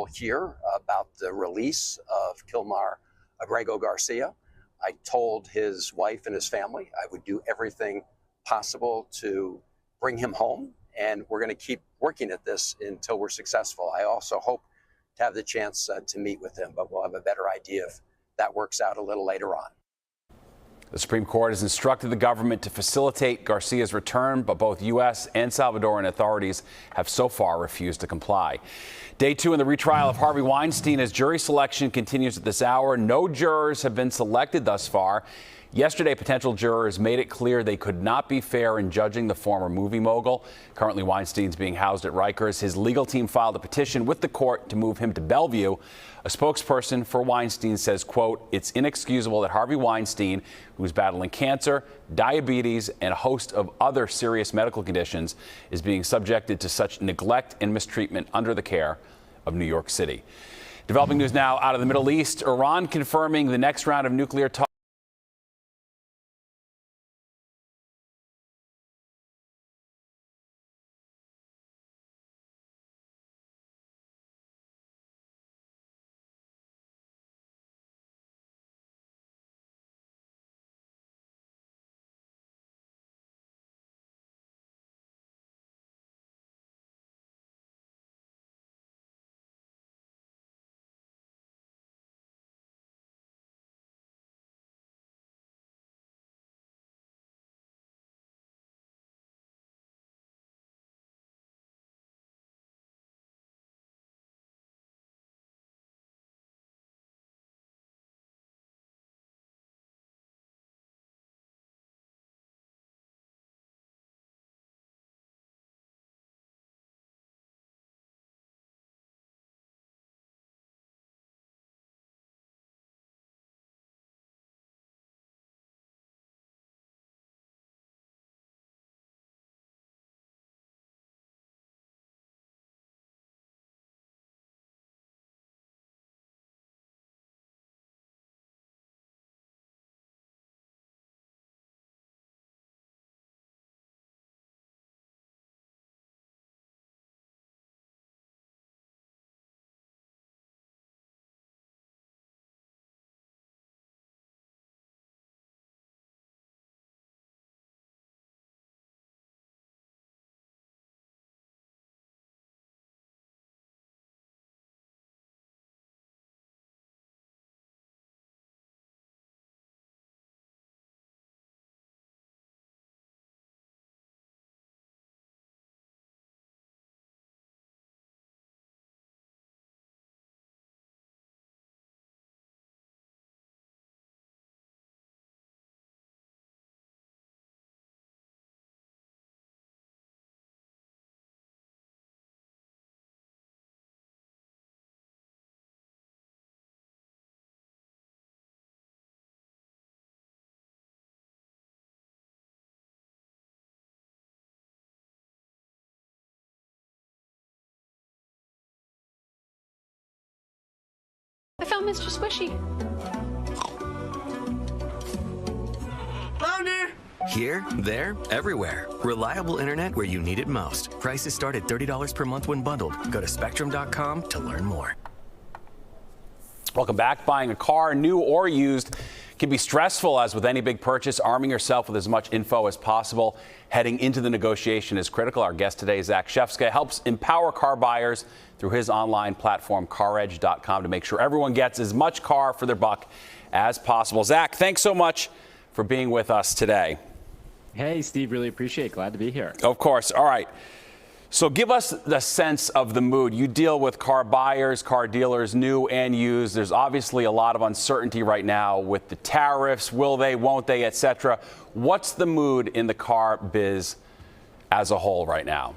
will hear about the release of Kilmar Abrego Garcia. I told his wife and his family I would do everything possible to bring him home, and we're going to keep working at this until we're successful. I also hope to have the chance to meet with him, but we'll have a better idea if that works out a little later on. The Supreme Court has instructed the government to facilitate Garcia's return, but both U.S. and Salvadoran authorities have so far refused to comply. Day 2 in the retrial of Harvey Weinstein as jury selection continues at this hour. No jurors have been selected thus far. Yesterday, potential jurors made it clear they could not be fair in judging the former movie mogul. Currently, Weinstein's being housed at Rikers. His legal team filed a petition with the court to move him to Bellevue. A spokesperson for Weinstein says, quote, "It's inexcusable that Harvey Weinstein, who's battling cancer, diabetes, and a host of other serious medical conditions, is being subjected to such neglect and mistreatment under the care of New York City." Developing news now out of the Middle East. Iran confirming the next round of nuclear talks. I found Mr. Squishy. Found her! Here, there, everywhere. Reliable internet where you need it most. Prices start at $30 per month when bundled. Go to spectrum.com to learn more. Welcome back. Buying a car, new or used, can be stressful. As with any big purchase, arming yourself with as much info as possible heading into the negotiation is critical. Our guest today, Zach Shefska, helps empower car buyers through his online platform, caredge.com, to make sure everyone gets as much car for their buck as possible. Zach, thanks so much for being with us today. Hey, Steve, really appreciate it. Glad to be here. Of course. All right. So give us the sense of the mood. You deal with car buyers, car dealers, new and used. There's obviously a lot of uncertainty right now with the tariffs. Will they, won't they, et cetera. What's the mood in the car biz as a whole right now?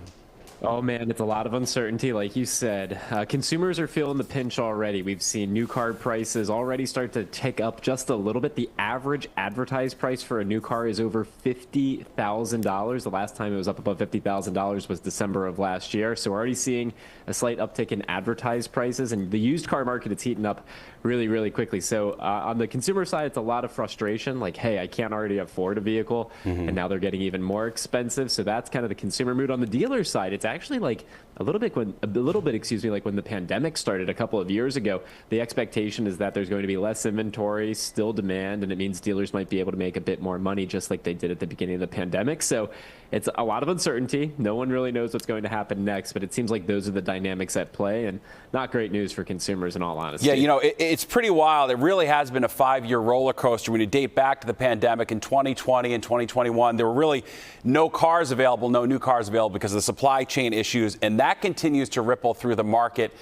Oh, man, it's a lot of uncertainty. Like you said, consumers are feeling the pinch already. We've seen new car prices already start to tick up just a little bit. The average advertised price for a new car is over $50,000. The last time it was up above $50,000 was December of last year. So we're already seeing a slight uptick in advertised prices. And the used car market is heating up really, really quickly. So on the consumer side, it's a lot of frustration. Like, hey, I can't already afford a vehicle. And now they're getting even more expensive. So that's kind of the consumer mood. On the dealer side, it's actually like a little bit, like when the pandemic started a couple of years ago. The expectation is that there's going to be less inventory, still demand, and it means dealers might be able to make a bit more money, just like they did at the beginning of the pandemic. So it's a lot of uncertainty. No one really knows what's going to happen next, but it seems like those are the dynamics at play, and not great news for consumers in all honesty. Yeah, it's pretty wild. It really has been a 5-year roller coaster. When you date back to the pandemic in 2020 and 2021, there were really no cars available, no new cars available because of the supply chain issues, and that continues to ripple through the market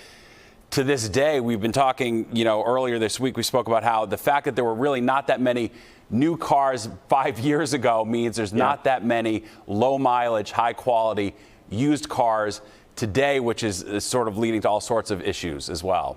to this day. We've been talking, earlier this week, we spoke about how the fact that there were really not that many new cars 5 years ago means there's not that many low mileage, high quality used cars today, which is sort of leading to all sorts of issues as well.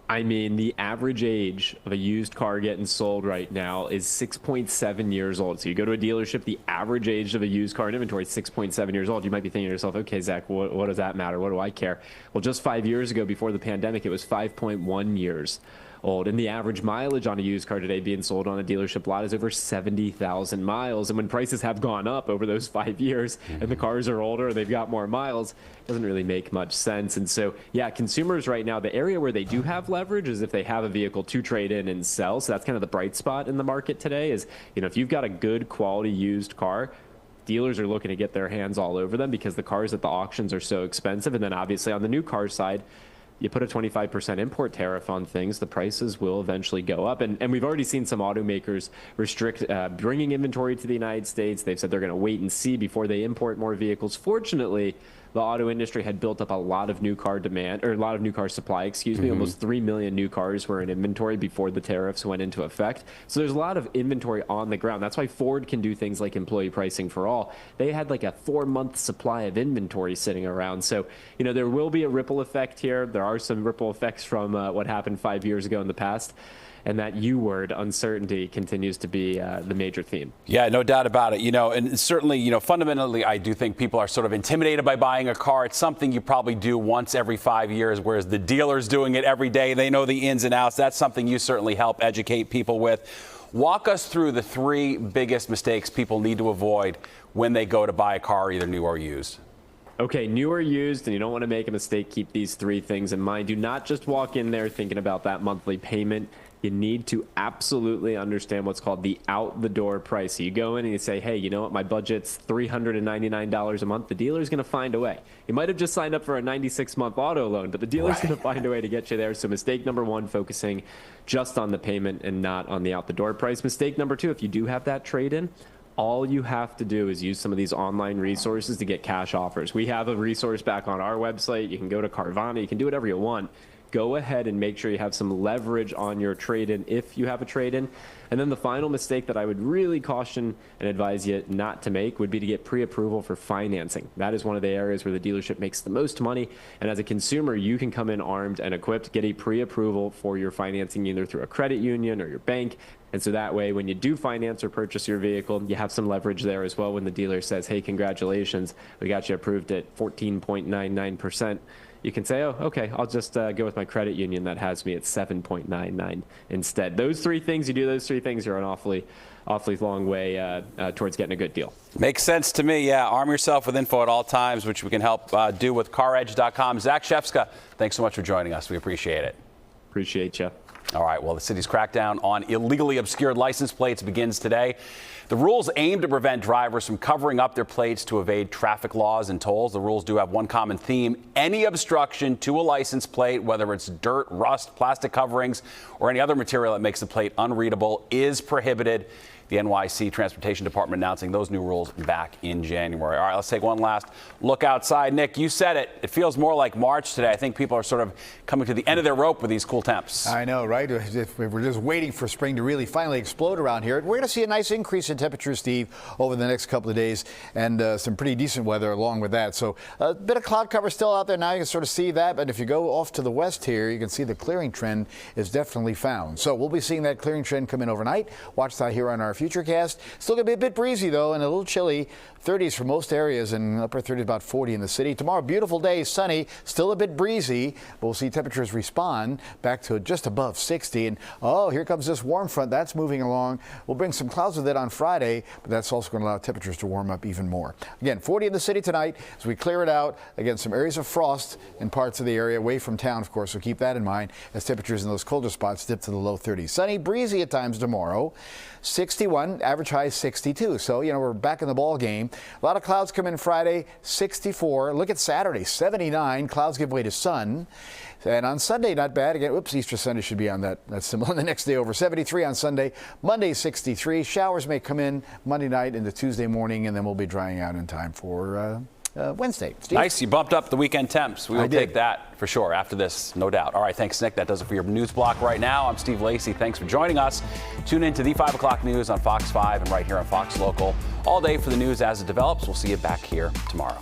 I mean, the average age of a used car getting sold right now is 6.7 years old. So you go to a dealership, the average age of a used car in inventory is 6.7 years old. You might be thinking to yourself, okay, Zach, what does that matter? What do I care? Well, just 5 years ago, before the pandemic, it was 5.1 years old. And the average mileage on a used car today being sold on a dealership lot is over 70,000 miles. And when prices have gone up over those 5 years and the cars are older and they've got more miles, it doesn't really make much sense. And so, yeah, consumers right now, the area where they do have leverage is if they have a vehicle to trade in and sell. So that's kind of the bright spot in the market today is, if you've got a good quality used car, dealers are looking to get their hands all over them because the cars at the auctions are so expensive. And then obviously on the new car side, you put a 25% import tariff on things, the prices will eventually go up. And we've already seen some automakers restrict bringing inventory to the United States. They've said they're going to wait and see before they import more vehicles. Fortunately, the auto industry had built up a lot of new car demand, or a lot of new car supply, Almost 3 million new cars were in inventory before the tariffs went into effect. So there's a lot of inventory on the ground. That's why Ford can do things like employee pricing for all. They had like a 4-month supply of inventory sitting around. So, there will be a ripple effect here. There are some ripple effects from what happened 5 years ago in the past. And that U word, uncertainty, continues to be the major theme. Yeah, no doubt about it. And certainly, fundamentally, I do think people are sort of intimidated by buying a car. It's something you probably do once every 5 years, whereas the dealer's doing it every day. They know the ins and outs. That's something you certainly help educate people with. Walk us through the 3 biggest mistakes people need to avoid when they go to buy a car, either new or used. Okay, new or used, and you don't want to make a mistake, keep these 3 things in mind. Do not just walk in there thinking about that monthly payment. You need to absolutely understand what's called the out-the-door price. So you go in and you say, hey, you know what, my budget's $399 a month. The dealer's going to find a way. You might have just signed up for a 96-month auto loan, but the dealer's going to find a way to get you there. So mistake number 1, focusing just on the payment and not on the out-the-door price. Mistake number 2, if you do have that trade-in, all you have to do is use some of these online resources to get cash offers. We have a resource back on our website. You can go to Carvana. You can do whatever you want. Go ahead and make sure you have some leverage on your trade-in if you have a trade-in. And then the final mistake that I would really caution and advise you not to make would be to get pre-approval for financing. That is one of the areas where the dealership makes the most money. And as a consumer, you can come in armed and equipped, get a pre-approval for your financing either through a credit union or your bank. And so that way, when you do finance or purchase your vehicle, you have some leverage there as well when the dealer says, hey, congratulations, we got you approved at 14.99%. You can say, oh, okay, I'll just go with my credit union that has me at 7.99 instead. Those 3 things, you do those 3 things, you're an awfully long way towards getting a good deal. Makes sense to me, yeah. Arm yourself with info at all times, which we can help do with CarEdge.com. Zach Shefska, thanks so much for joining us. We appreciate it. Appreciate you. All right, well, the city's crackdown on illegally obscured license plates begins today. The rules aim to prevent drivers from covering up their plates to evade traffic laws and tolls. The rules do have one common theme. Any obstruction to a license plate, whether it's dirt, rust, plastic coverings, or any other material that makes the plate unreadable, is prohibited. The NYC Transportation Department announcing those new rules back in January. All right, let's take one last look outside. Nick, you said it. It feels more like March today. I think people are sort of coming to the end of their rope with these cool temps. I know, right? We're just waiting for spring to really finally explode around here. We're going to see a nice increase in temperature, Steve, over the next couple of days, and some pretty decent weather along with that. So a bit of cloud cover still out there now. You can sort of see that. But if you go off to the west here, you can see the clearing trend is definitely found. So we'll be seeing that clearing trend come in overnight. Watch that here on our Futurecast. Still going to be a bit breezy, though, and a little chilly. 30s for most areas, and upper 30s, about 40 in the city. Tomorrow, beautiful day, sunny, still a bit breezy, but we'll see temperatures respond back to just above 60. 60. And, oh, here comes this warm front. That's moving along. We'll bring some clouds with it on Friday, but that's also going to allow temperatures to warm up even more. Again, 40 in the city tonight as we clear it out. Again, some areas of frost in parts of the area away from town, of course, so keep that in mind as temperatures in those colder spots dip to the low 30s. Sunny, breezy at times tomorrow. 61, average high 62. So, we're back in the ball game. A lot of clouds come in Friday, 64. Look at Saturday, 79. Clouds give way to sun. And on Sunday, not bad. Again, Easter Sunday should be on that's similar. The next day over, 73 on Sunday. Monday, 63. Showers may come in Monday night into Tuesday morning, and then we'll be drying out in time for Wednesday. Steve? Nice. You bumped up the weekend temps. We will take that for sure after this, no doubt. All right. Thanks, Nick. That does it for your news block right now. I'm Steve Lacey. Thanks for joining us. Tune in to the 5 o'clock news on Fox 5 and right here on Fox Local all day for the news as it develops. We'll see you back here tomorrow.